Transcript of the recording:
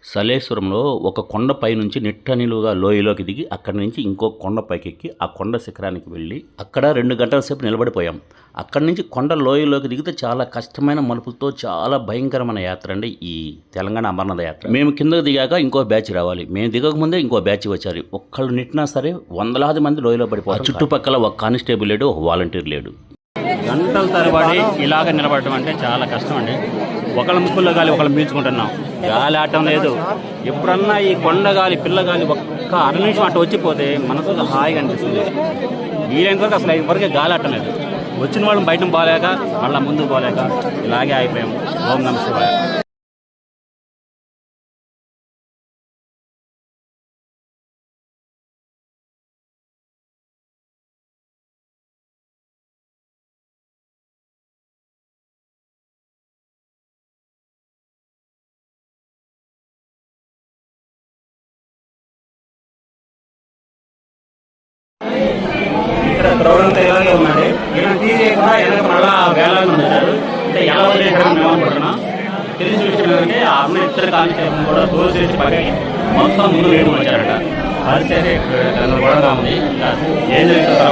సలేశ్వరంలో ఒక కొండపై నుంచి నిట్టనిలువుగా లోయలోకి దిగి అక్కడి నుంచి ఇంకో కొండ పైకెక్కి ఆ కొండ శిఖరానికి వెళ్ళి అక్కడ 2 గంటల సేపు నిలబడిపోయాం. అక్కడి నుంచి కొండ లోయలోకి దిగితే చాలా కష్టమైన మలుపులతో చాలా భయంకరమైన యాత్ర అండి ఈ తెలంగాణ అమరనాథ యాత్ర. మేము కిందకు దిగాక ఇంకో బ్యాచ్ రావాలి. మేము దిగకముందే ఇంకో బ్యాచ్ వచ్చారు. ఒక్కళ్ళు నిట్టినా సరే వందలాది మంది లోయలో పడిపోయారు. చుట్టుపక్కల ఒక కానిస్టేబుల్ లేడు, ఒక వాలంటీర్ లేడు. గంటల తరబడి ఇలాగ నిలబడటం అంటే చాలా కష్టం అండి. ఒకళ్ళ ముక్కుల్లో గాలి ఒకళ్ళు పీల్చుకుంటున్నాం, గాలి ఆడటం లేదు. ఎప్పుడన్నా ఈ కొండ గాలి పిల్లగాలి ఒక్క అర నిమిషం అటు వచ్చిపోతే మనసుకు హాయిగా అనిపిస్తుంది. వీలైనంత వరకు అసలు ఎవరికి గాలి ఆడటం లేదు. వచ్చిన వాళ్ళని బయట పోలేక మళ్ళీ ముందుకు పోలేక ఇలాగే అయిపోయాం. ఓం నమః శివాయ. ఇక్కడ క్రౌడ్ అంతా ఇలాగే ఉన్నది. ఇలా తీసేయకుండా వెనక మళ్ళా వేలాగా ఉన్నారు. అంటే ఎలా వదిలేసారని మేము అనుకుంటున్నాం. తెలిసిన విషయం ఏంటంటే ఆ అమ్మాయి ఇద్దరు కానిస్టేబుల్ కూడా రోజు చేసి పక్కకి మొత్తం ముందు వేయడం వచ్చారట. పరిస్థితి గందరగోళంగా ఉంది. ఏం జరుగుతుందో